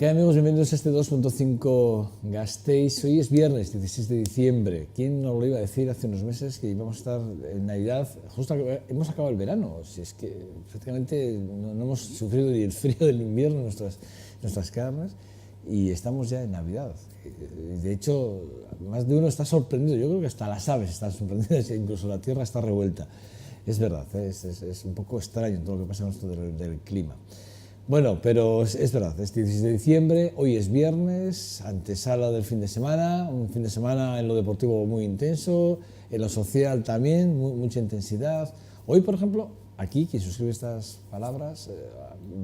¿Qué hay, amigos? Bienvenidos a este 2.5 Gasteiz. Hoy es viernes 16 de diciembre. ¿Quién nos lo iba a decir hace unos meses que íbamos a estar en Navidad? Justo hemos acabado el verano. Si es que prácticamente no hemos sufrido ni el frío del invierno en nuestras carnes y estamos ya en Navidad. De hecho, más de uno está sorprendido. Yo creo que hasta las aves están sorprendidas e incluso la tierra está revuelta. Es verdad, es un poco extraño todo lo que pasa con esto del clima. Bueno, pero es verdad, es 16 de diciembre, hoy es viernes, antesala del fin de semana, un fin de semana en lo deportivo muy intenso, en lo social también, mucha intensidad. Hoy, por ejemplo, aquí, quien suscribe estas palabras,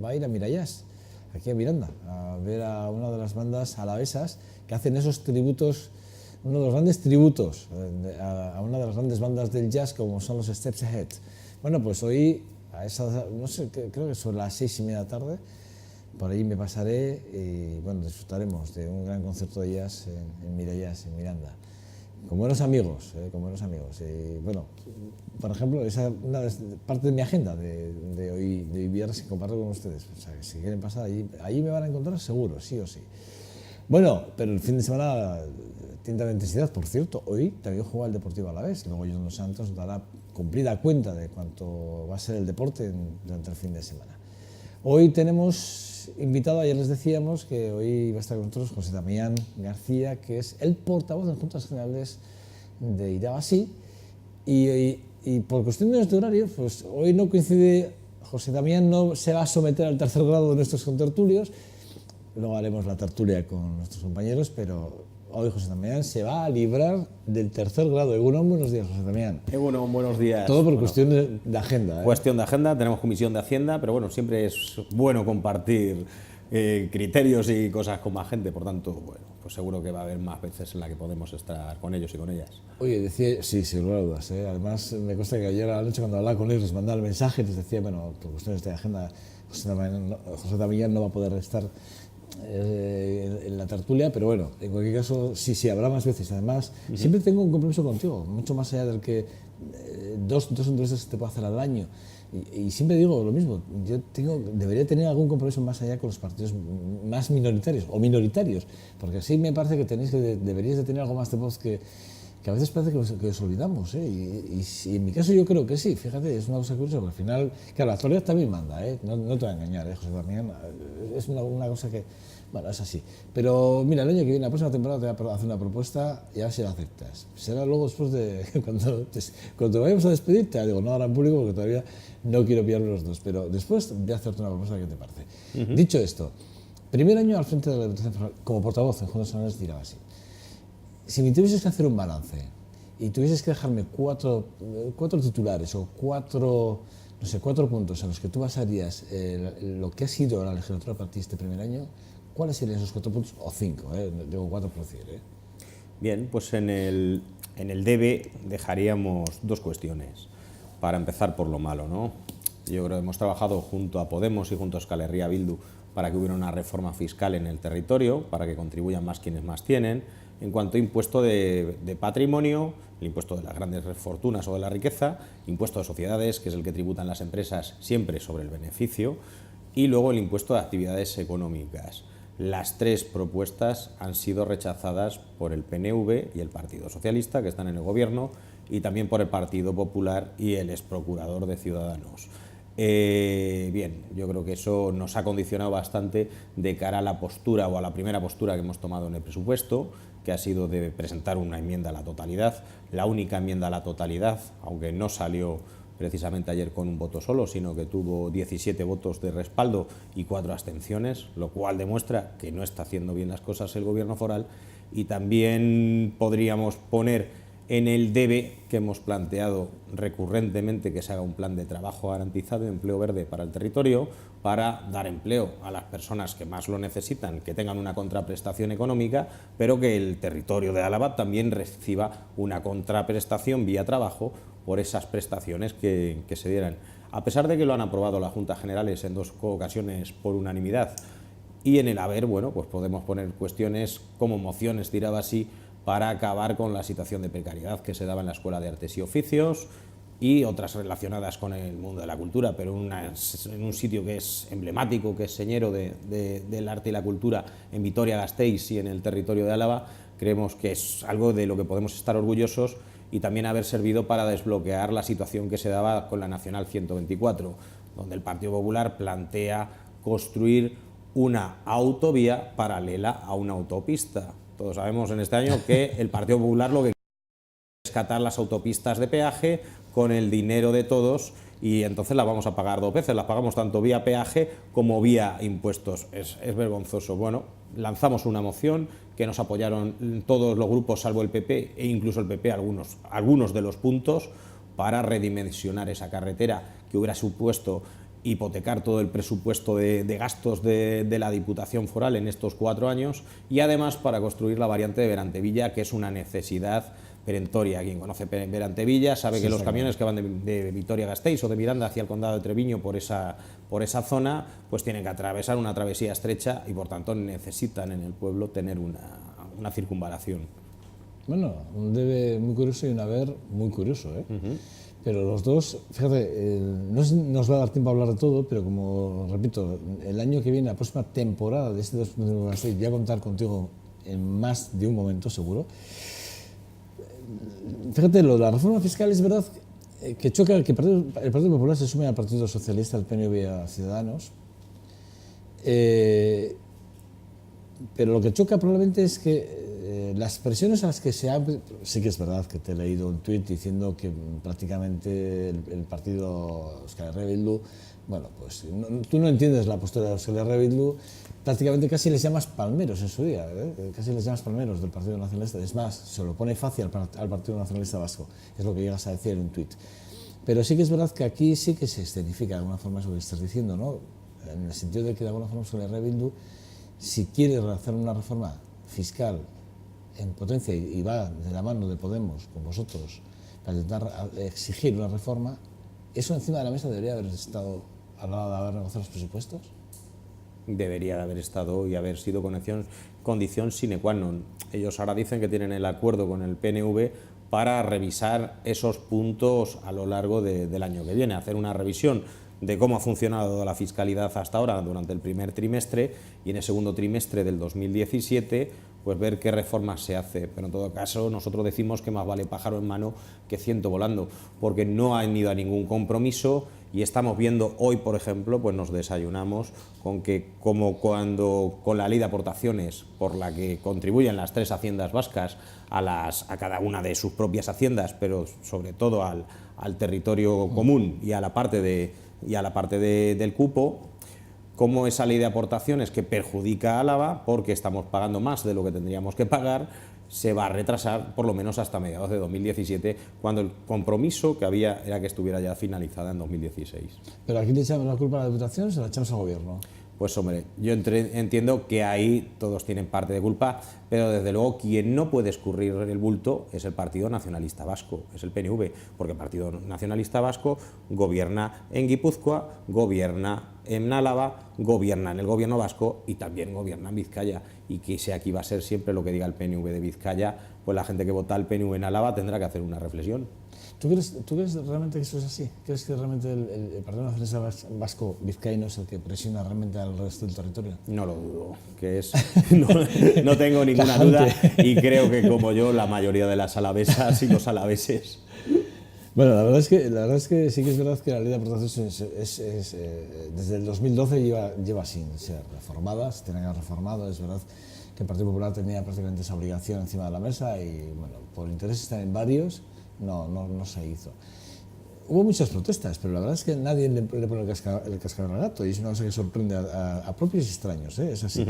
va a ir a Mirallas, aquí a Miranda, a ver a una de las bandas alavesas que hacen esos tributos, uno de los grandes tributos a una de las grandes bandas del jazz como son los Steps Ahead. Bueno, pues hoy, a esa, no sé, creo que sobre las 6:30 de la tarde, por ahí me pasaré y bueno, disfrutaremos de un gran concierto de jazz en Mirallas, en Miranda, con buenos amigos, con buenos amigos. Bueno, por ejemplo, esa es una parte de mi agenda de hoy viernes que comparto con ustedes. O sea, que si quieren pasar allí me van a encontrar seguro, sí o sí. Bueno, pero el fin de semana tiene la intensidad. Por cierto, hoy también juega el Deportivo Alavés. Luego John Dos Santos dará cumplida cuenta de cuánto va a ser el deporte durante el fin de semana. Hoy tenemos invitado, ayer les decíamos que hoy va a estar con nosotros José Damián García, que es el portavoz de las Juntas Generales de Irabazi. Y por cuestiones de horario, pues hoy no coincide, José Damián no se va a someter al tercer grado de nuestros contertulios. Luego haremos la tertulia con nuestros compañeros, pero hoy José Damián se va a librar del tercer grado. Egunon, buenos días, José Damián. Egunon, buenos días. Todo por cuestión de agenda. Cuestión de agenda, tenemos comisión de Hacienda, pero bueno, siempre es bueno compartir criterios y cosas con más gente, por tanto, bueno, pues seguro que va a haber más veces en la que podemos estar con ellos y con ellas. Oye, decía, sí, sin lugar a dudas, además me consta que ayer a la noche cuando hablaba con ellos les mandaba el mensaje y les decía, bueno, por cuestiones de agenda, José Damián no va a poder estar en la tertulia, pero bueno, en cualquier caso, sí, habrá más veces. Además, siempre tengo un compromiso contigo, mucho más allá del que dos entrevistas que te puedo hacer al año. Y siempre digo lo mismo, yo debería tener algún compromiso más allá con los partidos más minoritarios, o minoritarios, porque así me parece que deberíais de tener algo más de voz que a veces parece que os olvidamos, y en mi caso yo creo que sí, fíjate, es una cosa curiosa, porque al final, claro, la actualidad también manda, no te voy a engañar, José Damián, es una cosa que, bueno, es así. Pero mira, el año que viene, la próxima temporada te voy a hacer una propuesta y a ver si la aceptas. Será luego después de, cuando vayamos a despedir, te digo, no ahora en público porque todavía no quiero pillarme los dos, pero después voy a hacerte una propuesta que te parece. Dicho esto, primer año al frente de la Diputación como portavoz en Juntas Generales de Irabazi. Si me tuvieses que hacer un balance y tuvieses que dejarme cuatro titulares o cuatro puntos en los que tú basarías lo que ha sido la legislatura para ti este primer año, ¿cuáles serían esos 4 puntos? O 5, digo 4 por decir. Bien, pues en el debe dejaríamos dos cuestiones. Para empezar por lo malo, ¿no? Yo creo que hemos trabajado junto a Podemos y junto a Euskal Herria Bildu para que hubiera una reforma fiscal en el territorio, para que contribuyan más quienes más tienen. En cuanto a impuesto de patrimonio, el impuesto de las grandes fortunas o de la riqueza, impuesto de sociedades, que es el que tributan las empresas siempre sobre el beneficio, y luego el impuesto de actividades económicas. Las tres propuestas han sido rechazadas por el PNV y el Partido Socialista, que están en el gobierno, y también por el Partido Popular y el exprocurador de Ciudadanos. Bien, yo creo que eso nos ha condicionado bastante de cara a la postura o a la primera postura que hemos tomado en el presupuesto, que ha sido de presentar una enmienda a la totalidad, la única enmienda a la totalidad, aunque no salió precisamente ayer con un voto solo, sino que tuvo 17 votos de respaldo y 4 abstenciones, lo cual demuestra que no está haciendo bien las cosas el gobierno foral. Y también podríamos poner en el debe que hemos planteado recurrentemente que se haga un plan de trabajo garantizado de empleo verde para el territorio, para dar empleo a las personas que más lo necesitan, que tengan una contraprestación económica, pero que el territorio de Álava también reciba una contraprestación vía trabajo por esas prestaciones que se dieran. A pesar de que lo han aprobado las Juntas Generales en 2 ocasiones por unanimidad, y en el haber, bueno, pues podemos poner cuestiones como mociones, tiraba así, para acabar con la situación de precariedad que se daba en la Escuela de Artes y Oficios, y otras relacionadas con el mundo de la cultura, pero en un sitio que es emblemático, que es señero del arte y la cultura en Vitoria-Gasteiz y en el territorio de Álava, creemos que es algo de lo que podemos estar orgullosos y también haber servido para desbloquear la situación que se daba con la Nacional 124, donde el Partido Popular plantea construir una autovía paralela a una autopista. Todos sabemos en este año que el Partido Popular lo que rescatar las autopistas de peaje con el dinero de todos y entonces las vamos a pagar dos veces, las pagamos tanto vía peaje como vía impuestos. Es vergonzoso. Bueno, lanzamos una moción que nos apoyaron todos los grupos salvo el PP e incluso el PP algunos de los puntos para redimensionar esa carretera que hubiera supuesto hipotecar todo el presupuesto de gastos de la Diputación Foral en estos 4 años y además para construir la variante de Berantevilla, que es una necesidad perentoria. Quien conoce Berantevilla sabe que los camiones que van de Vitoria-Gasteiz o de Miranda hacia el condado de Treviño por esa zona, pues tienen que atravesar una travesía estrecha y por tanto necesitan en el pueblo tener una circunvalación. Bueno, un debe muy curioso y un haber muy curioso, ¿eh? Pero los dos, fíjate, no nos va a dar tiempo a hablar de todo, pero como repito, el año que viene, la próxima temporada de este 2016, voy a contar contigo en más de un momento, seguro. Fíjate, lo de la reforma fiscal es verdad que choca que el Partido Popular se sume al Partido Socialista, al PNV y a Ciudadanos. Pero lo que choca probablemente es que las presiones a las que se ha... Sí que es verdad que te he leído un tuit diciendo que prácticamente el partido Euskal Herria Bildu, bueno, pues tú no entiendes la postura de Euskal Herria Bildu, prácticamente casi les llamas palmeros en su día, casi les llamas palmeros del Partido Nacionalista. Es más, se lo pone fácil al Partido Nacionalista Vasco, es lo que llegas a decir en un tuit. Pero sí que es verdad que aquí sí que se escenifica de alguna forma eso que estás diciendo, ¿no? En el sentido de que de alguna forma Euskal Herria Bildu, si quiere hacer una reforma fiscal en potencia y va de la mano de Podemos con vosotros para intentar exigir una reforma, ¿eso encima de la mesa debería haber estado a la hora de haber negociado los presupuestos? Debería de haber estado y haber sido condición sine qua non. Ellos ahora dicen que tienen el acuerdo con el PNV para revisar esos puntos a lo largo del año que viene, hacer una revisión de cómo ha funcionado la fiscalidad hasta ahora durante el primer trimestre y en el segundo trimestre del 2017 pues ver qué reformas se hace, pero en todo caso nosotros decimos que más vale pájaro en mano que ciento volando, porque no han ido a ningún compromiso y estamos viendo hoy, por ejemplo, pues nos desayunamos con que como cuando con la ley de aportaciones por la que contribuyen las 3 haciendas vascas a cada una de sus propias haciendas, pero sobre todo al territorio común y a la parte del cupo, como esa ley de aportaciones que perjudica a Álava, porque estamos pagando más de lo que tendríamos que pagar, se va a retrasar por lo menos hasta mediados de 2017, cuando el compromiso que había era que estuviera ya finalizada en 2016. ¿Pero aquí le echamos la culpa a la Diputación o se la echamos al Gobierno? Pues hombre, yo entiendo que ahí todos tienen parte de culpa, pero desde luego quien no puede escurrir el bulto es el Partido Nacionalista Vasco, es el PNV, porque el Partido Nacionalista Vasco gobierna en Guipúzcoa, gobierna en Álava, gobierna en el gobierno vasco y también gobierna en Vizcaya. Y que si aquí va a ser siempre lo que diga el PNV de Vizcaya, pues la gente que vota al PNV en Álava tendrá que hacer una reflexión. ¿Tú crees realmente que eso es así? ¿Crees que realmente el Partido Nacionalista Vasco vizcaíno es el que presiona realmente al resto del territorio? No lo dudo, que es no tengo ninguna duda y creo que como yo la mayoría de las alavesas y los alaveses. Bueno, la verdad es que sí que es verdad que la ley de aportaciones desde el 2012 lleva sin ser reformada, se tiene que haber reformado. Es verdad que el Partido Popular tenía prácticamente esa obligación encima de la mesa y bueno, por intereses también varios, no se hizo. Hubo muchas protestas, pero la verdad es que nadie le pone el cascabel al gato y es una cosa que sorprende a propios y extraños, es así.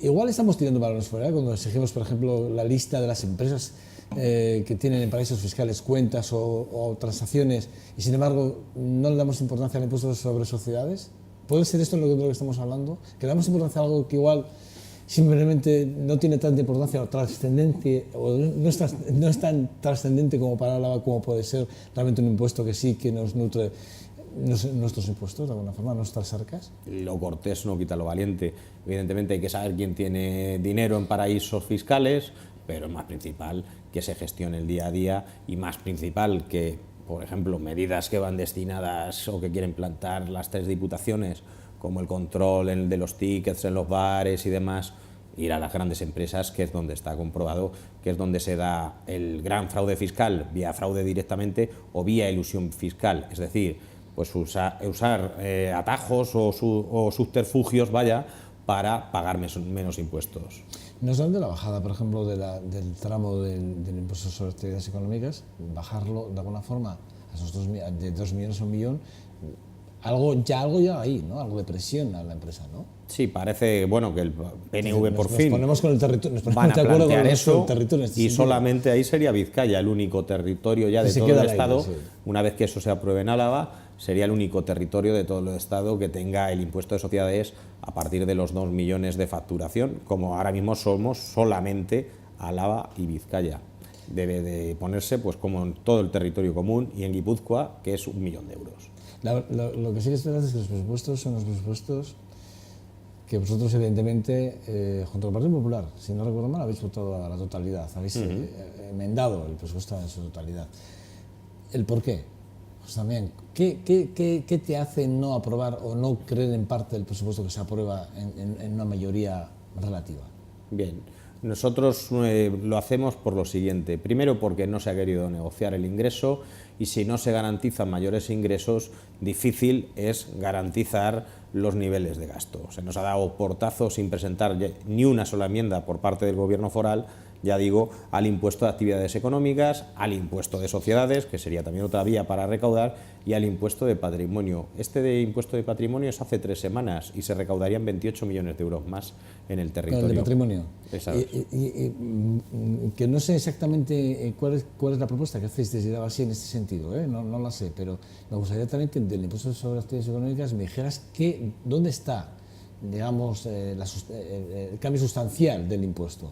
Igual estamos tirando balones fuera cuando exigimos, por ejemplo, la lista de las empresas que tienen en paraísos fiscales cuentas o transacciones y sin embargo no le damos importancia al impuesto sobre sociedades. ¿Puede ser esto lo que estamos hablando? ¿Que le damos importancia a algo que igual simplemente no tiene tanta importancia o trascendencia o no es tan trascendente como para Álava como puede ser realmente un impuesto que sí que nos nutre nuestros impuestos de alguna forma, nuestras arcas? Lo cortés no quita lo valiente. Evidentemente hay que saber quién tiene dinero en paraísos fiscales, pero es más principal que se gestione el día a día y más principal que por ejemplo, medidas que van destinadas o que quieren plantar las 3 diputaciones, como el control de los tickets en los bares y demás, ir a las grandes empresas, que es donde está comprobado, que es donde se da el gran fraude fiscal, vía fraude directamente o vía elusión fiscal, es decir, pues usar atajos o subterfugios, vaya, para pagar menos impuestos. No solamente la bajada, por ejemplo, del tramo del impuesto sobre actividades económicas, bajarlo de alguna forma a esos de 2 millones a 1 millón, algo ya ahí, ¿no? Algo de presión a la empresa, ¿no? Sí, parece bueno que el PNV por Nos fin ponemos con el territorio, van a plantear eso, y solamente ahí sería Vizcaya el único territorio ya de todo el Estado. Sí. Una vez que eso se apruebe en Álava, sería el único territorio de todo el Estado que tenga el impuesto de sociedades a partir de los 2 millones de facturación, como ahora mismo somos solamente Álava y Vizcaya. Debe de ponerse pues como en todo el territorio común y en Guipúzcoa, que es 1 millón de euros. Lo que sí que es verdad es que los presupuestos son los presupuestos que vosotros, evidentemente, junto al Partido Popular, si no recuerdo mal, habéis votado a la totalidad, habéis enmendado el presupuesto en su totalidad. ¿El por qué? Pues también, ¿qué te hace no aprobar o no creer en parte del presupuesto que se aprueba en una mayoría relativa? Bien, nosotros lo hacemos por lo siguiente. Primero, porque no se ha querido negociar el ingreso, y si no se garantizan mayores ingresos, difícil es garantizar los niveles de gasto. Se nos ha dado portazo sin presentar ni una sola enmienda por parte del Gobierno foral, ya digo, al impuesto de actividades económicas, al impuesto de sociedades, que sería también otra vía para recaudar, y al impuesto de patrimonio. Este de impuesto de patrimonio es hace 3 semanas y se recaudarían 28 millones de euros más en el territorio. ¿El de patrimonio? Y que no sé exactamente cuál es la propuesta que hacéis desde Álava en este sentido, no la sé, pero me gustaría también que del impuesto sobre actividades económicas me dijeras dónde está, digamos, el cambio sustancial del impuesto.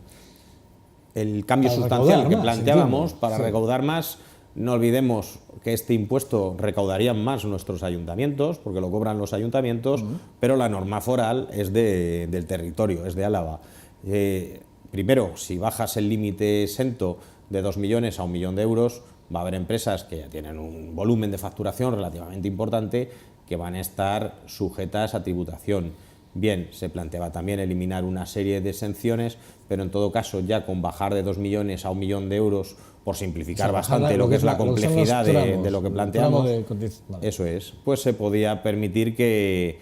El cambio sustancial que planteábamos para recaudar más, no olvidemos que este impuesto recaudarían más nuestros ayuntamientos, porque lo cobran los ayuntamientos, pero la norma foral es del territorio, es de Álava. Primero, si bajas el límite exento de 2 millones a 1 millón de euros, va a haber empresas que ya tienen un volumen de facturación relativamente importante que van a estar sujetas a tributación. Bien, se planteaba también eliminar una serie de exenciones, pero en todo caso ya con bajar de 2 millones a 1 millón de euros, por simplificar bastante lo que es la complejidad de lo que planteamos, eso es, pues se podía permitir que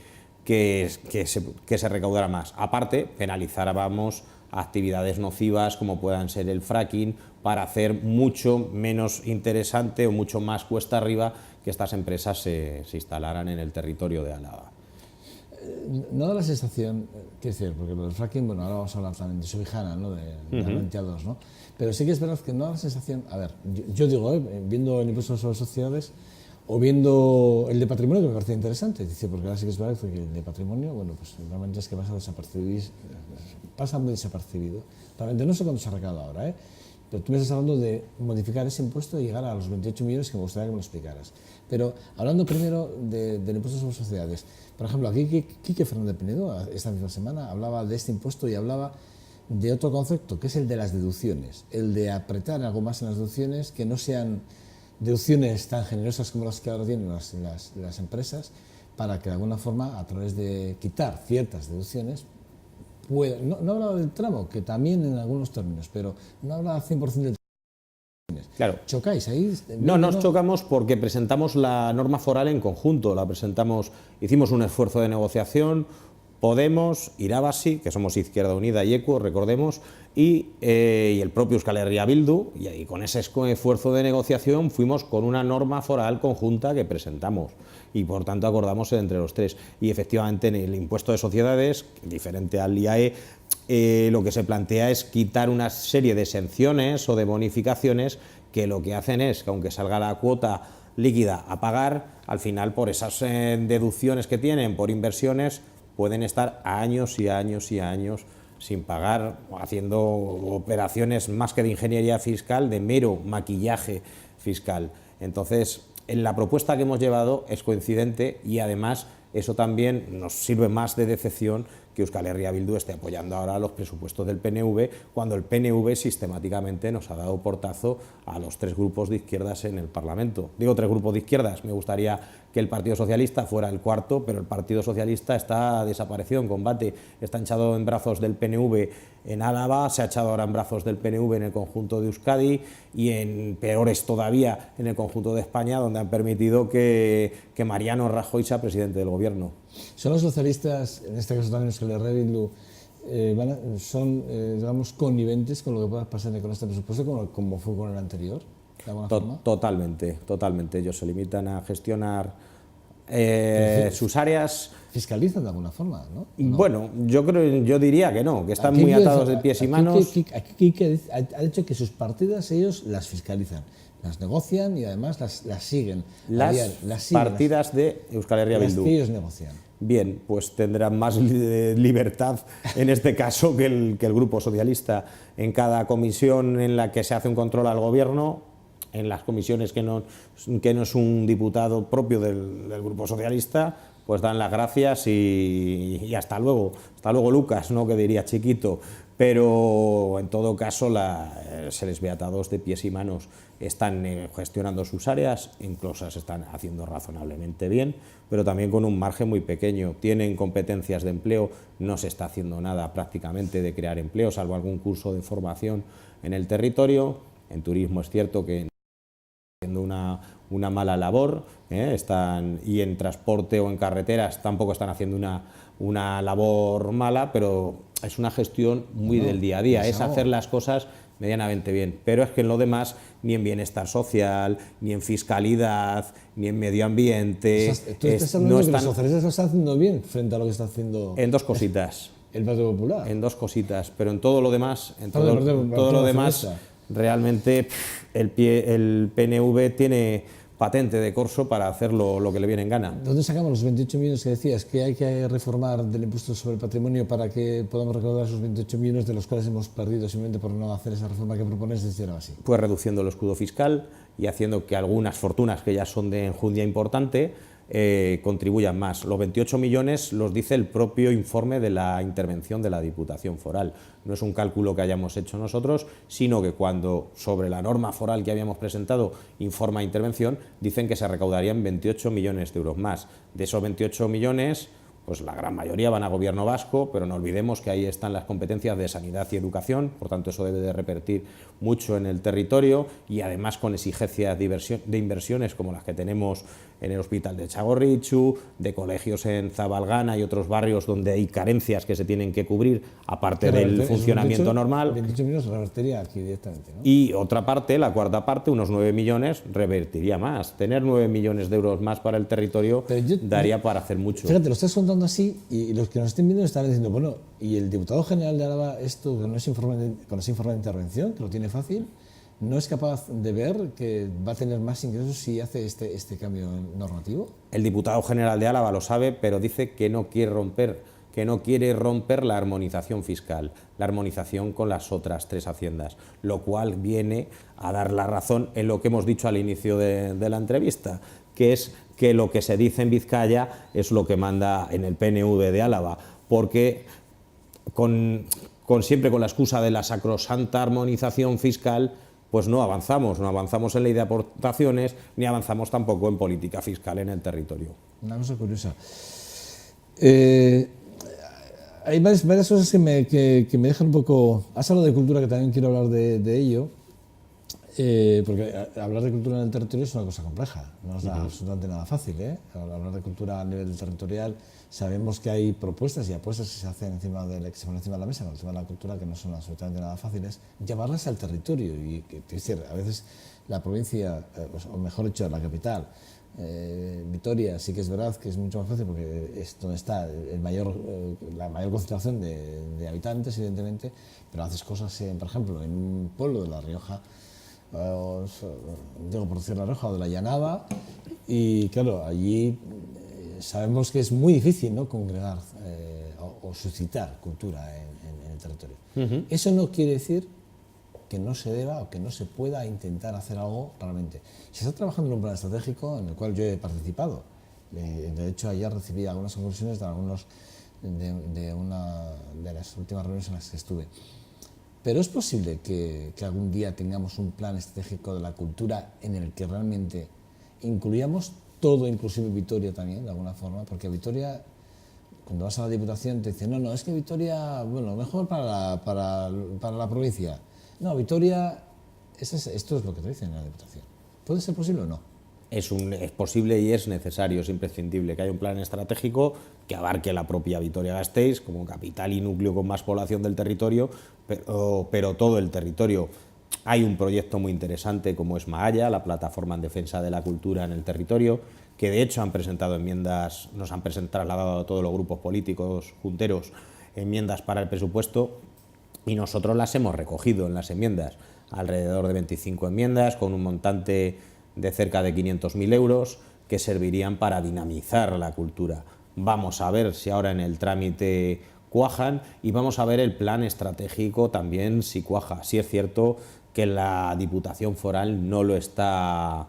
se recaudara más. Aparte, penalizábamos actividades nocivas como puedan ser el fracking, para hacer mucho menos interesante o mucho más cuesta arriba que estas empresas se instalaran en el territorio de Álava. No da la sensación, quiero decir, porque lo del fracking, bueno, ahora vamos a hablar también de Subijana, ¿no? de Armentia 2, ¿no? Pero sí que es verdad que no da la sensación, a ver, yo digo, viendo el impuesto sobre sociedades o viendo el de patrimonio, que me parece interesante, dice, porque ahora sí que es verdad que el de patrimonio, bueno, pues realmente es que pasa muy desapercibido. Realmente no sé cuánto se ha recauda ahora, pero tú me estás hablando de modificar ese impuesto y llegar a los 28 millones, que me gustaría que me lo explicaras. Pero hablando primero del impuesto sobre sociedades, por ejemplo, aquí Quique Fernández Pinedo, esta misma semana, hablaba de este impuesto y hablaba de otro concepto, que es el de las deducciones, el de apretar algo más en las deducciones, que no sean deducciones tan generosas como las que ahora tienen las empresas, para que de alguna forma, a través de quitar ciertas deducciones, no hablaba del tramo, que también en algunos términos, pero no hablaba 100% del tramo. Claro. ¿Chocáis ahí? No nos chocamos porque presentamos la norma foral en conjunto, hicimos un esfuerzo de negociación, Podemos, Irabasi, que somos Izquierda Unida y ECU, recordemos, y el propio Euskal Herria Bildu, y con ese esfuerzo de negociación fuimos con una norma foral conjunta que presentamos, y por tanto acordamos entre los tres. Y efectivamente en el impuesto de sociedades, diferente al IAE, lo que se plantea es quitar una serie de exenciones o de bonificaciones que lo que hacen es que, aunque salga la cuota líquida a pagar, al final por esas deducciones que tienen por inversiones pueden estar años y años y años sin pagar, haciendo operaciones más que de ingeniería fiscal, de mero maquillaje fiscal. Entonces, en la propuesta que hemos llevado es coincidente, y además eso también nos sirve más de decepción que Euskal Herria Bildu esté apoyando ahora los presupuestos del PNV, cuando el PNV sistemáticamente nos ha dado portazo a los 3 grupos de izquierdas en el Parlamento. Digo 3 grupos de izquierdas, me gustaría que el Partido Socialista fuera el cuarto, pero el Partido Socialista está desaparecido en combate, está echado en brazos del PNV en Álava, se ha echado ahora en brazos del PNV en el conjunto de Euskadi y en peores todavía en el conjunto de España, donde han permitido que Mariano Rajoy sea presidente del gobierno. ¿Son los socialistas, en este caso también Euskal Herria Bildu, son digamos, conniventes con lo que pueda pasar con este presupuesto, como fue con el anterior? ¿De alguna forma? Totalmente. Ellos se limitan a gestionar sus áreas. Fiscalizan de alguna forma, ¿no? Bueno, yo diría que no, que están muy atados de pies y manos. Aquí ha dicho que sus partidas ellos las fiscalizan, las negocian y además las siguen. Las partidas de Euskal Herria Bildu. Las que ellos negocian. Bien, pues tendrán más libertad en este caso que el Grupo Socialista. En cada comisión en la que se hace un control al gobierno, en las comisiones que no es un diputado propio del Grupo Socialista, pues dan las gracias y hasta luego. Hasta luego, Lucas, ¿no?, que diría Chiquito. Pero en todo caso se les ve atados de pies y manos. Están gestionando sus áreas, incluso se están haciendo razonablemente bien, pero también con un margen muy pequeño. Tienen competencias de empleo, no se está haciendo nada prácticamente de crear empleo, salvo algún curso de formación en el territorio. En turismo es cierto que haciendo una mala labor, y en transporte o en carreteras tampoco están haciendo una labor mala, pero es una gestión muy del día a día, es hacer las cosas medianamente bien, pero es que en lo demás, ni en bienestar social, ni en fiscalidad, ni en medio ambiente. ¿Tú estás hablando de que los socialistas lo están haciendo bien frente a lo que está haciendo en 2 cositas? El Partido Popular. En 2 cositas, pero en todo lo demás, todo lo demás, realmente el PNV tiene patente de corso para hacer lo que le viene en gana. ¿Dónde sacamos los 28 millones que decías que hay que reformar del impuesto sobre el patrimonio para que podamos recaudar esos 28 millones de los cuales hemos perdido simplemente por no hacer esa reforma que propones desde ahora así? Pues reduciendo el escudo fiscal y haciendo que algunas fortunas que ya son de enjundia importante contribuyan más. Los 28 millones los dice el propio informe de la intervención de la Diputación Foral. No es un cálculo que hayamos hecho nosotros, sino que cuando sobre la norma foral que habíamos presentado informa intervención, dicen que se recaudarían 28 millones de euros más. De esos 28 millones, pues la gran mayoría van a gobierno vasco, pero no olvidemos que ahí están las competencias de sanidad y educación, por tanto eso debe de repercutir mucho en el territorio y además con exigencias de inversiones como las que tenemos en el hospital de Txagorritxu, de colegios en Zabalgana y otros barrios donde hay carencias que se tienen que cubrir, aparte del funcionamiento normal. 28 millones revertiría aquí directamente, ¿no? Y otra parte, la cuarta parte, unos 9 millones, revertiría más. Tener 9 millones de euros más para el territorio daría para hacer mucho. Fíjate, lo estás contando así y los que nos estén viendo están diciendo, bueno, ¿y el diputado general de Álava esto con ese informe de intervención, que lo tiene fácil, no es capaz de ver que va a tener más ingresos si hace este cambio normativo? El diputado general de Álava lo sabe, pero dice que no quiere romper la armonización fiscal, la armonización con las otras 3 haciendas, lo cual viene a dar la razón en lo que hemos dicho al inicio de la entrevista, que es que lo que se dice en Vizcaya es lo que manda en el PNV de Álava, porque siempre con la excusa de la sacrosanta armonización fiscal, pues no avanzamos en ley de aportaciones, ni avanzamos tampoco en política fiscal en el territorio. Una cosa curiosa. Hay varias cosas que me dejan un poco... Has hablado de cultura, que también quiero hablar de ello, porque hablar de cultura en el territorio es una cosa compleja, no es absolutamente nada fácil, ¿eh? Hablar de cultura a nivel territorial, sabemos que hay propuestas y apuestas que se hacen que se ponen encima de la mesa con el tema de la cultura, que no son absolutamente nada fáciles, llevarlas al territorio, y que, es decir, a veces la provincia, o mejor dicho, la capital, Vitoria, sí que es verdad que es mucho más fácil porque es donde está la mayor concentración de habitantes, evidentemente, pero haces cosas, por ejemplo, en un pueblo de La Rioja, digo por decir La Rioja, o de la Llanada, y claro, allí sabemos que es muy difícil, ¿no?, congregar o suscitar cultura en el territorio. Eso no quiere decir que no se deba o que no se pueda intentar hacer algo realmente. Se está trabajando en un plan estratégico en el cual yo he participado. De hecho, ayer recibí algunas conclusiones de algunos de una de las últimas reuniones en las que estuve. Pero es posible que algún día tengamos un plan estratégico de la cultura en el que realmente incluyamos todo, inclusive Vitoria también, de alguna forma, porque Vitoria, cuando vas a la Diputación, te dicen, no, es que Vitoria, bueno, mejor para la provincia. No, Vitoria, esto es lo que te dicen en la Diputación. ¿Puede ser posible o no? Es posible y es necesario, es imprescindible que haya un plan estratégico que abarque la propia Vitoria-Gasteiz como capital y núcleo con más población del territorio, pero todo el territorio. Hay un proyecto muy interesante como es Mahaya, la plataforma en defensa de la cultura en el territorio, que de hecho han presentado enmiendas, nos han trasladado a todos los grupos políticos junteros enmiendas para el presupuesto y nosotros las hemos recogido en las enmiendas, alrededor de 25 enmiendas con un montante de cerca de 500.000 euros que servirían para dinamizar la cultura. Vamos a ver si ahora en el trámite cuajan y vamos a ver el plan estratégico también si cuaja. Sí es cierto que la Diputación Foral no lo está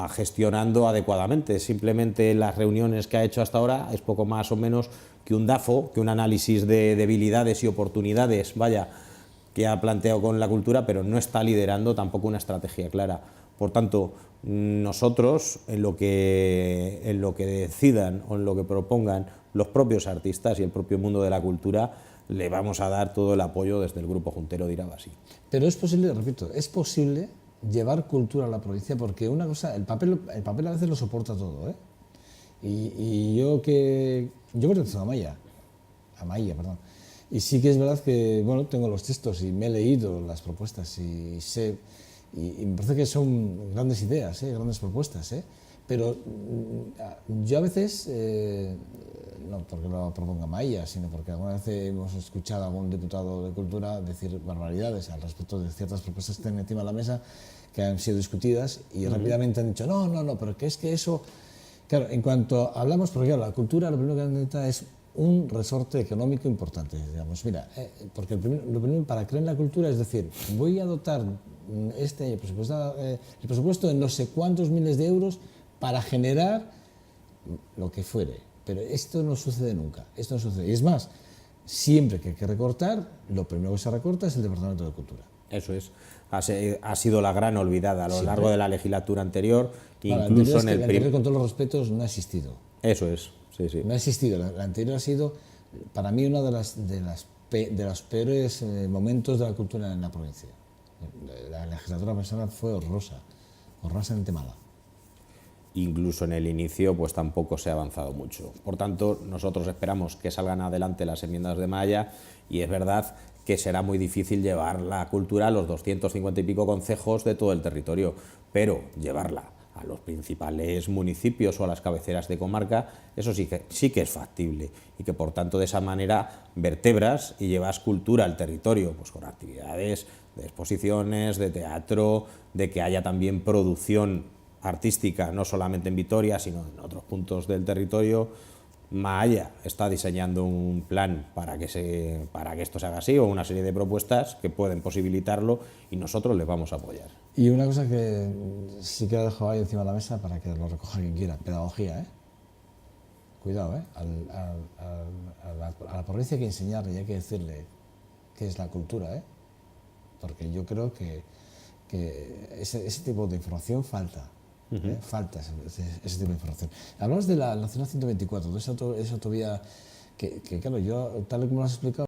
gestionando adecuadamente. Simplemente las reuniones que ha hecho hasta ahora es poco más o menos que un DAFO, que un análisis de debilidades y oportunidades, que ha planteado con la cultura, pero no está liderando tampoco una estrategia clara. Por tanto, nosotros, en lo que decidan o en lo que propongan los propios artistas y el propio mundo de la cultura, le vamos a dar todo el apoyo desde el Grupo Juntero de Irabasi. Pero es posible, repito, es posible llevar cultura a la provincia, porque una cosa, el papel a veces lo soporta todo, ¿eh? Y yo pertenezco a Maya, perdón. Y sí que es verdad que, bueno, tengo los textos y me he leído las propuestas y sé, y me parece que son grandes ideas, grandes propuestas, pero yo a veces, no porque lo proponga Maya, sino porque alguna vez hemos escuchado a algún diputado de Cultura decir barbaridades al respecto de ciertas propuestas que están encima de la mesa que han sido discutidas y rápidamente han dicho, no, pero que es que eso... Claro, en cuanto hablamos, porque claro, la cultura lo primero que necesita es un resorte económico importante, digamos. Mira, porque lo primero para creer en la cultura es decir, voy a dotar este año el presupuesto de no sé cuántos miles de euros para generar lo que fuere. Pero esto no sucede nunca, esto no sucede. Y es más, siempre que hay que recortar, lo primero que se recorta es el Departamento de Cultura. Eso es. Ha sido la gran olvidada a lo largo de la legislatura anterior, incluso en el anterior, con todos los respetos, no ha existido. Eso es, sí. No ha existido. La anterior ha sido, para mí, uno de los peores momentos de la cultura en la provincia. La legislatura pasada fue horrorosamente mala. Incluso en el inicio, pues tampoco se ha avanzado mucho. Por tanto, nosotros esperamos que salgan adelante las enmiendas de Maya y es verdad que será muy difícil llevar la cultura a los 250 y pico concejos de todo el territorio, pero llevarla a los principales municipios o a las cabeceras de comarca, eso sí que es factible y que por tanto de esa manera vertebras y llevas cultura al territorio, pues con actividades de exposiciones, de teatro, de que haya también producción artística, no solamente en Vitoria, sino en otros puntos del territorio. Mahaya está diseñando un plan para que esto se haga así, o una serie de propuestas que pueden posibilitarlo y nosotros les vamos a apoyar. Y una cosa que sí que lo dejo ahí encima de la mesa para que lo recoja quien quiera, pedagogía, Cuidado, a la provincia hay que enseñarle y hay que decirle qué es la cultura, porque yo creo que ese tipo de información falta. Falta ese tipo de información. Hablamos de la Nacional 124, de esa autovía que claro, yo, tal y como lo has explicado,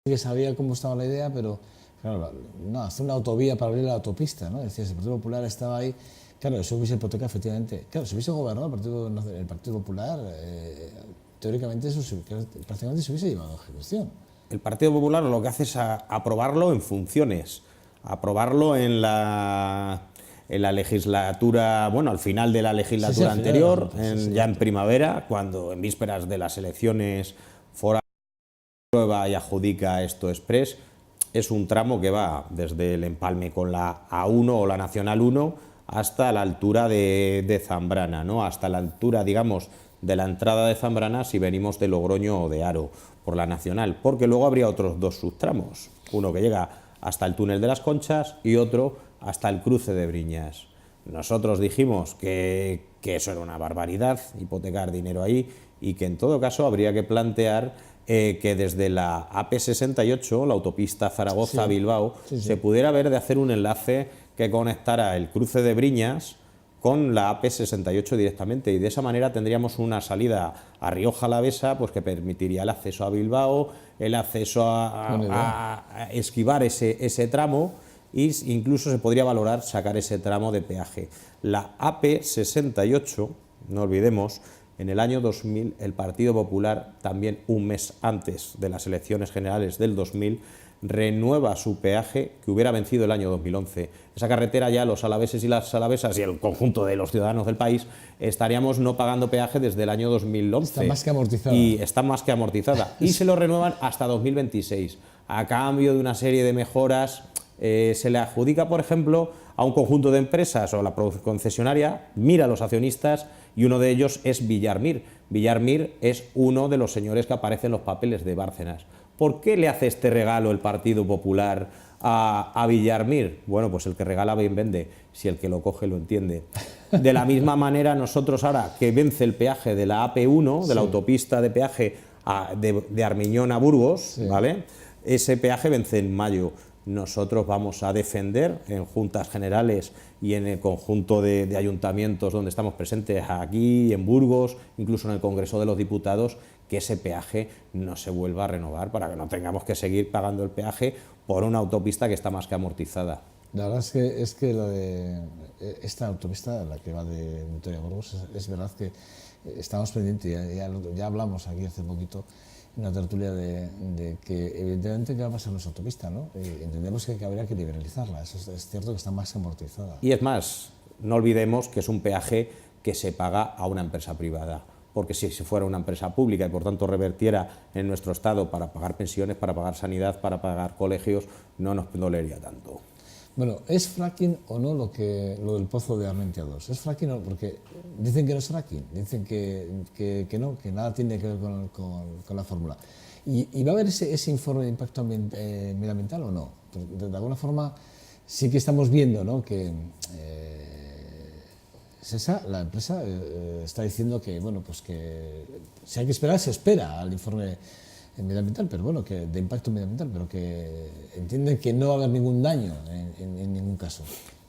que sabía cómo estaba la idea, pero claro, hacer una autovía para abrir la autopista, ¿no? Decía, el Partido Popular estaba ahí, claro, eso hubiese hipotecado efectivamente. Claro, si hubiese gobernado el Partido Popular, teóricamente prácticamente se hubiese llevado a ejecución. El Partido Popular lo que hace es aprobarlo en funciones, aprobarlo en la legislatura, bueno, al final de la legislatura anterior, ya en primavera, cuando en vísperas de las elecciones forales prueba y adjudica esto express. Es un tramo que va desde el empalme con la A1 o la Nacional 1 hasta la altura de Zambrana, ¿no? Hasta la altura, digamos, de la entrada de Zambrana si venimos de Logroño o de Haro por la Nacional, porque luego habría otros dos subtramos, uno que llega hasta el túnel de las Conchas y otro hasta el cruce de Briñas. Nosotros dijimos que eso era una barbaridad, hipotecar dinero ahí, y que en todo caso habría que plantear que desde la AP68, la autopista Zaragoza-Bilbao, se pudiera ver de hacer un enlace que conectara el cruce de Briñas con la AP68 directamente, y de esa manera tendríamos una salida a Rioja Alavesa, pues que permitiría el acceso a Bilbao, el acceso a esquivar ese tramo, e incluso se podría valorar sacar ese tramo de peaje. La AP68, no olvidemos, en el año 2000 el Partido Popular, también un mes antes de las elecciones generales del 2000, renueva su peaje que hubiera vencido el año 2011. Esa carretera ya los alaveses y las alavesas y el conjunto de los ciudadanos del país estaríamos no pagando peaje desde el año 2011. Está más que amortizada. Y está más que amortizada. Y se lo renuevan hasta 2026. A cambio de una serie de mejoras, se le adjudica, por ejemplo, a un conjunto de empresas o a la concesionaria, mira a los accionistas, y uno de ellos es Villarmir. Villarmir es uno de los señores que aparece en los papeles de Bárcenas. ¿Por qué le hace este regalo el Partido Popular a Villarmir? Bueno, pues el que regala bien vende, si el que lo coge lo entiende. De la misma manera, nosotros ahora que vence el peaje de la AP1, de la autopista de peaje de Armiñón a Burgos, ¿vale? Ese peaje vence en mayo. Nosotros vamos a defender en juntas generales y en el conjunto de ayuntamientos donde estamos presentes, aquí, en Burgos, incluso en el Congreso de los Diputados, que ese peaje no se vuelva a renovar, para que no tengamos que seguir pagando el peaje por una autopista que está más que amortizada. La verdad es que lo de esta autopista, la que va de Vitoria a Burgos, es verdad que estamos pendientes, ya hablamos aquí hace poquito, en una tertulia de que evidentemente qué va a pasar con esa autopista, ¿no? Entendemos que habría que liberalizarla, eso es cierto que está más amortizada. Y es más, no olvidemos que es un peaje que se paga a una empresa privada, porque si fuera una empresa pública y por tanto revertiera en nuestro Estado para pagar pensiones, para pagar sanidad, para pagar colegios, no nos dolería tanto. Bueno, ¿es fracking o no lo del pozo de Armentia 2? ¿Es fracking o no? Porque dicen que no es fracking, dicen que no, que nada tiene que ver con la fórmula. ¿Y va a haber ese informe de impacto medioambiental o no? De alguna forma sí que estamos viendo, ¿no?, que SESA, la empresa, está diciendo que, bueno, pues que si hay que esperar, se espera al informe medioambiental, pero bueno, que de impacto medioambiental, pero que entienden que no va a haber ningún daño en ningún caso.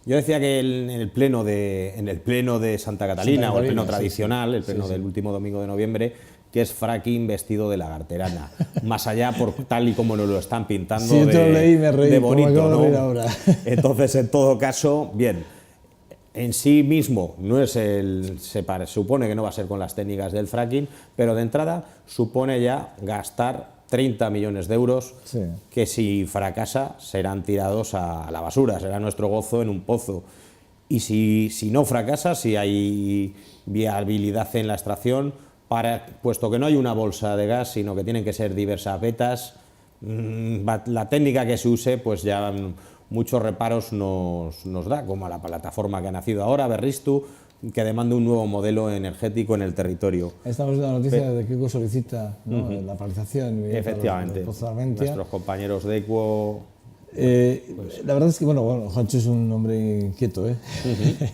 Yo decía que en el pleno de Santa Catalina, o el pleno tradicional, el pleno del último domingo de noviembre, que es fracking vestido de lagarterana, más allá por tal y como nos lo están pintando, sí, te lo leí, me reí, de bonito, ¿no? De ahora. Entonces, en todo caso, bien, en sí mismo no es supone que no va a ser con las técnicas del fracking, pero de entrada supone ya gastar 30 millones de euros, que si fracasa serán tirados a la basura, será nuestro gozo en un pozo. Y si no fracasa, si hay viabilidad en la extracción, puesto que no hay una bolsa de gas, sino que tienen que ser diversas vetas, la técnica que se use, pues ya muchos reparos nos da, como a la plataforma que ha nacido ahora, Berriztu, que demanda un nuevo modelo energético en el territorio. Estamos viendo la noticia de que ECO solicita, ¿no?, la paralización. Efectivamente, nuestros compañeros de ECO... La verdad es que, bueno, Juancho es un hombre inquieto, ¿eh?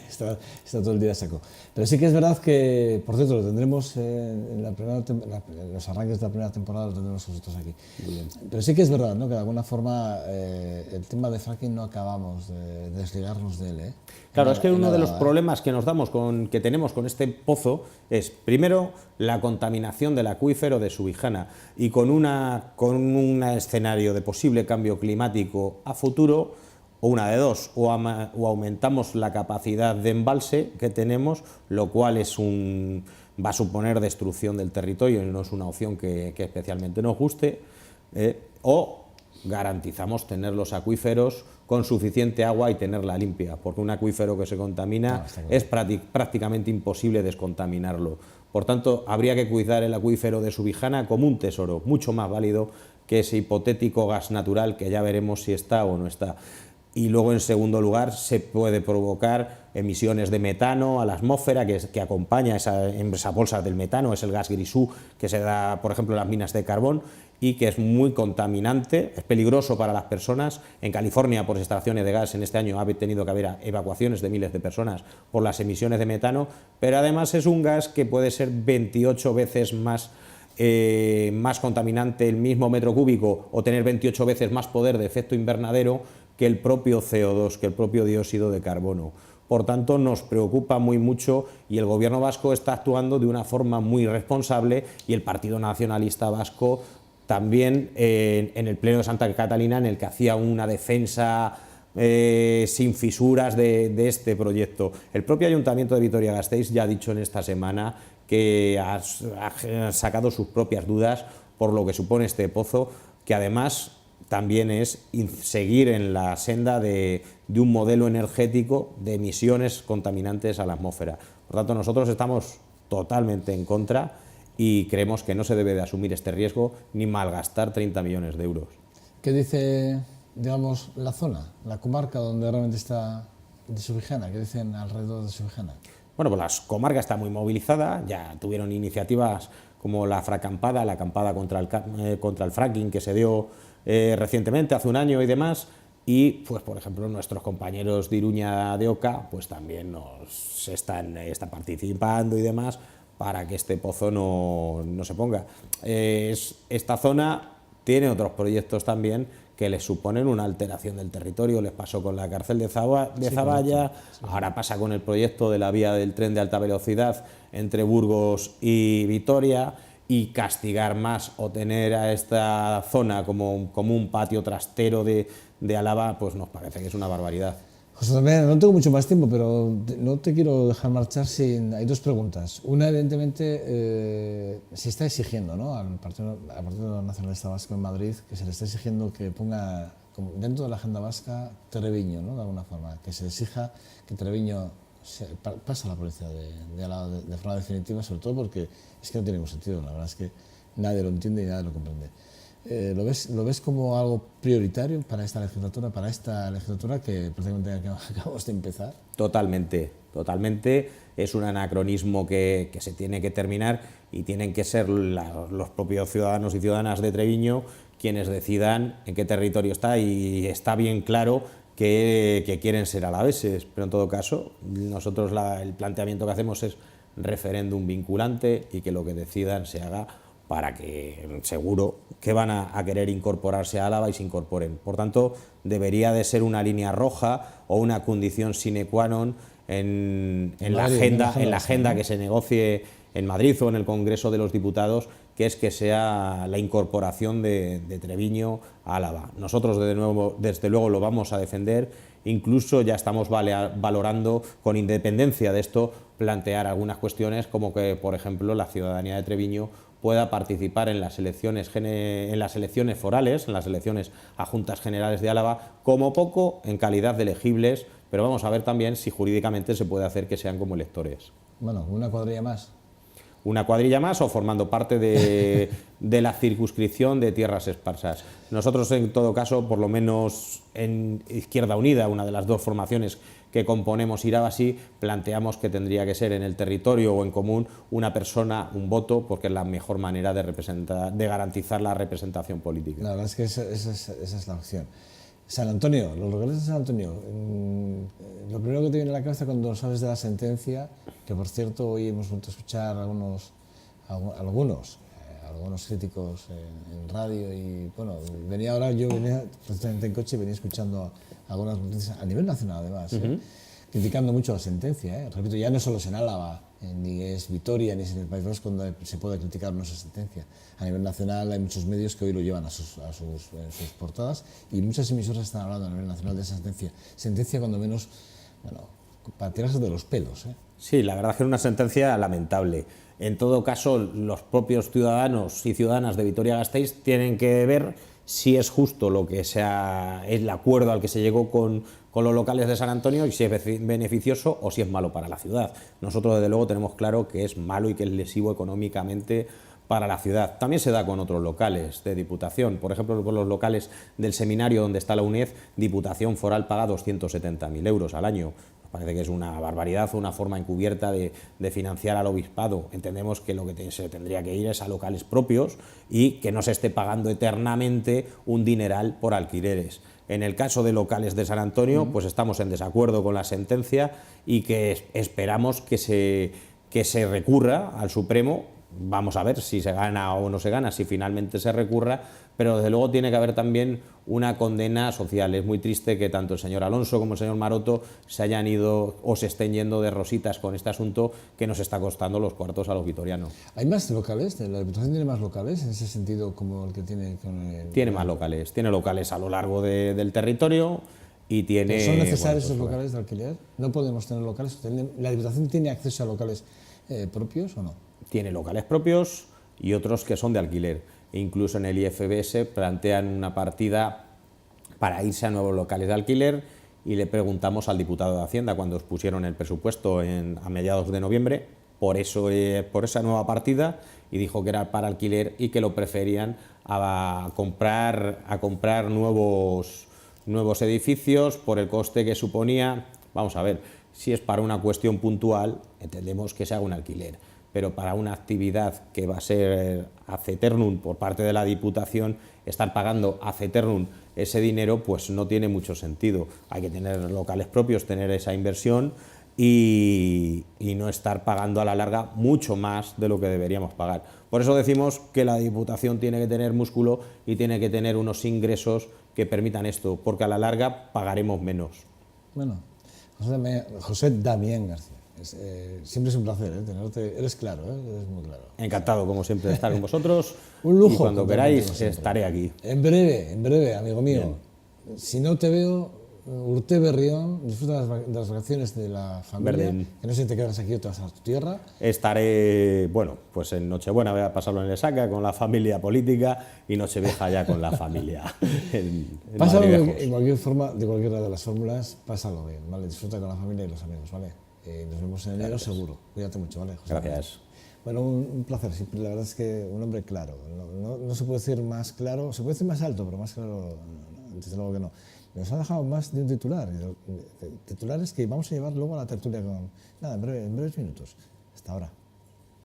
Está todo el día a saco. Pero sí que es verdad que, por cierto, lo tendremos en los arranques de la primera temporada, lo tendremos nosotros aquí. Pero sí que es verdad, ¿no?, que de alguna forma el tema de fracking no acabamos de desligarnos de él, ¿eh? Claro, es que uno de los problemas que que tenemos con este pozo es, primero, la contaminación del acuífero de Subijana, y con un escenario de posible cambio climático a futuro, o una de dos, o aumentamos la capacidad de embalse que tenemos, lo cual va a suponer destrucción del territorio y no es una opción que especialmente nos guste, o garantizamos tener los acuíferos con suficiente agua y tenerla limpia, porque un acuífero que se contamina es prácticamente imposible descontaminarlo. Por tanto, habría que cuidar el acuífero de Subijana como un tesoro, mucho más válido que ese hipotético gas natural que ya veremos si está o no está. y luego, en segundo lugar, se puede provocar emisiones de metano a la atmósfera, que acompaña esas bolsas del metano, es el gas grisú que se da, por ejemplo, en las minas de carbón, y que es muy contaminante, es peligroso para las personas. En California, por instalaciones de gas, en este año ha tenido que haber evacuaciones de miles de personas por las emisiones de metano, pero además es un gas que puede ser 28 veces más contaminante el mismo metro cúbico, o tener 28 veces más poder de efecto invernadero que el propio CO2, que el propio dióxido de carbono. Por tanto, nos preocupa muy mucho, y el gobierno vasco está actuando de una forma muy responsable, y el Partido Nacionalista Vasco también, en el Pleno de Santa Catalina, en el que hacía una defensa sin fisuras de este proyecto. El propio Ayuntamiento de Vitoria-Gasteiz ya ha dicho en esta semana que ha sacado sus propias dudas por lo que supone este pozo, que además también es seguir en la senda de un modelo energético de emisiones contaminantes a la atmósfera. Por tanto, nosotros estamos totalmente en contra y creemos que no se debe de asumir este riesgo ni malgastar 30 millones de euros. ¿Qué dice, digamos, la zona, la comarca donde realmente está de Subijana? ¿Qué dicen alrededor de Subijana? Bueno, pues la comarca está muy movilizada, ya tuvieron iniciativas como la fracampada, la acampada contra el fracking que se dio recientemente, hace un año y demás, y pues por ejemplo nuestros compañeros de Iruña de Oca pues también están participando y demás para que este pozo no se ponga. Esta zona tiene otros proyectos también que les suponen una alteración del territorio. Les pasó con la cárcel de Zaballa, sí. Ahora pasa con el proyecto de la vía del tren de alta velocidad entre Burgos y Vitoria, y castigar más o tener a esta zona como un patio trastero de Álava, pues nos parece que es una barbaridad. José Damián, no tengo mucho más tiempo, pero no te quiero dejar marchar sin... Hay dos preguntas. Una, evidentemente, se está exigiendo, ¿no?, al Partido Nacionalista Vasco en Madrid, que se le está exigiendo que ponga dentro de la agenda vasca Treviño, ¿no?, de alguna forma, que se exija que Treviño pase a la provincia de Álava de forma definitiva, sobre todo porque es que no tiene ningún sentido. La verdad es que nadie lo entiende y nadie lo comprende. ¿Lo ves como algo prioritario para esta legislatura que prácticamente acabamos de empezar? Totalmente, totalmente. Es un anacronismo que se tiene que terminar, y tienen que ser los propios ciudadanos y ciudadanas de Treviño quienes decidan en qué territorio está, y está bien claro que quieren ser alaveses, pero en todo caso nosotros el planteamiento que hacemos es referéndum vinculante, y que lo que decidan se haga, para que seguro que van a querer incorporarse a Álava y se incorporen. Por tanto, debería de ser una línea roja o una condición sine qua non en la agenda que se negocie en Madrid o en el Congreso de los Diputados, que es que sea la incorporación de Treviño a Álava. Nosotros desde luego lo vamos a defender, incluso ya estamos valorando, con independencia de esto, plantear algunas cuestiones como que, por ejemplo, la ciudadanía de Treviño pueda participar en las elecciones forales, en las elecciones a Juntas Generales de Álava, como poco en calidad de elegibles, pero vamos a ver también si jurídicamente se puede hacer que sean como electores. Bueno, una cuadrilla más. Una cuadrilla más, o formando parte de la circunscripción de tierras esparsas. Nosotros, en todo caso, por lo menos en Izquierda Unida, una de las dos formaciones que componemos Irabasi, planteamos que tendría que ser en el territorio o en común una persona, un voto, porque es la mejor manera de garantizar la representación política. La verdad es que esa es la opción. San Antonio, los locales de San Antonio, lo primero que te viene a la cabeza cuando sabes de la sentencia, que por cierto hoy hemos vuelto a escuchar algunos críticos en radio, y bueno, yo venía precisamente en coche y venía escuchando algunas noticias a nivel nacional además, criticando mucho la sentencia. Repito, ya no solo es en Álava, ni es Vitoria, ni es en el País Vasco donde se puede criticar nuestra sentencia. A nivel nacional hay muchos medios que hoy lo llevan a sus portadas, y muchas emisoras están hablando a nivel nacional de esa sentencia cuando menos, bueno, para tirarse de los pelos. Sí, la verdad es que es una sentencia lamentable. En todo caso, los propios ciudadanos y ciudadanas de Vitoria-Gasteiz tienen que ver si es justo lo que el acuerdo al que se llegó con los locales de San Antonio, y si es beneficioso o si es malo para la ciudad. Nosotros, desde luego, tenemos claro que es malo y que es lesivo económicamente para la ciudad. También se da con otros locales de Diputación. Por ejemplo, con los locales del seminario donde está la UNED, Diputación Foral paga 270.000 euros al año. Nos parece que es una barbaridad, una forma encubierta de financiar al obispado. Entendemos que lo que se tendría que ir es a locales propios y que no se esté pagando eternamente un dineral por alquileres. En el caso de locales de San Antonio, pues estamos en desacuerdo con la sentencia y que esperamos que se recurra al Supremo. Vamos a ver si se gana o no se gana, si finalmente se recurra, pero desde luego tiene que haber también una condena social. Es muy triste que tanto el señor Alonso como el señor Maroto se hayan ido o se estén yendo de rositas con este asunto que nos está costando los cuartos a los vitorianos. ¿Hay más locales? ¿La Diputación tiene más locales en ese sentido como el que tiene con el... Tiene más locales, tiene locales a lo largo del territorio y tiene... ¿Son necesarios esos locales de alquiler? ¿No podemos tener locales? ¿La Diputación tiene acceso a locales propios o no? Tiene locales propios y otros que son de alquiler. E incluso en el IFBS plantean una partida para irse a nuevos locales de alquiler y le preguntamos al diputado de Hacienda cuando os pusieron el presupuesto a mediados de noviembre por esa nueva partida y dijo que era para alquiler y que lo preferían a comprar nuevos edificios por el coste que suponía. Vamos a ver, si es para una cuestión puntual, entendemos que se haga un alquiler, pero para una actividad que va a ser ad eternum por parte de la Diputación, estar pagando ad eternum ese dinero pues no tiene mucho sentido. Hay que tener locales propios, tener esa inversión y no estar pagando a la larga mucho más de lo que deberíamos pagar. Por eso decimos que la Diputación tiene que tener músculo y tiene que tener unos ingresos que permitan esto, porque a la larga pagaremos menos. Bueno, José Damián García. Siempre es un placer tenerte. Eres claro, eres muy claro. Encantado, como siempre, de estar con vosotros. Un lujo. Y cuando queráis, estaré aquí. En breve, amigo mío. Bien. Si no te veo, Urte Berrión, disfruta de las vacaciones de la familia. Verde. Que no sé si te quedas aquí o te vas a tu tierra. Estaré, bueno, pues en Nochebuena voy a pasarlo en Lesaca con la familia política y Nochevieja ya con la familia. Pásalo en cualquier forma, de cualquiera de las fórmulas, pásalo bien, ¿vale? Disfruta con la familia y los amigos, ¿vale? Nos vemos en enero seguro. Cuídate mucho, ¿vale, José? Gracias. Bueno, un placer. Siempre, la verdad es que un hombre claro. No se puede decir más claro, se puede decir más alto, pero más claro, desde luego que no. Nos ha dejado más de un titular. Titulares que vamos a llevar luego a la tertulia con... Nada, en breves minutos. Hasta ahora.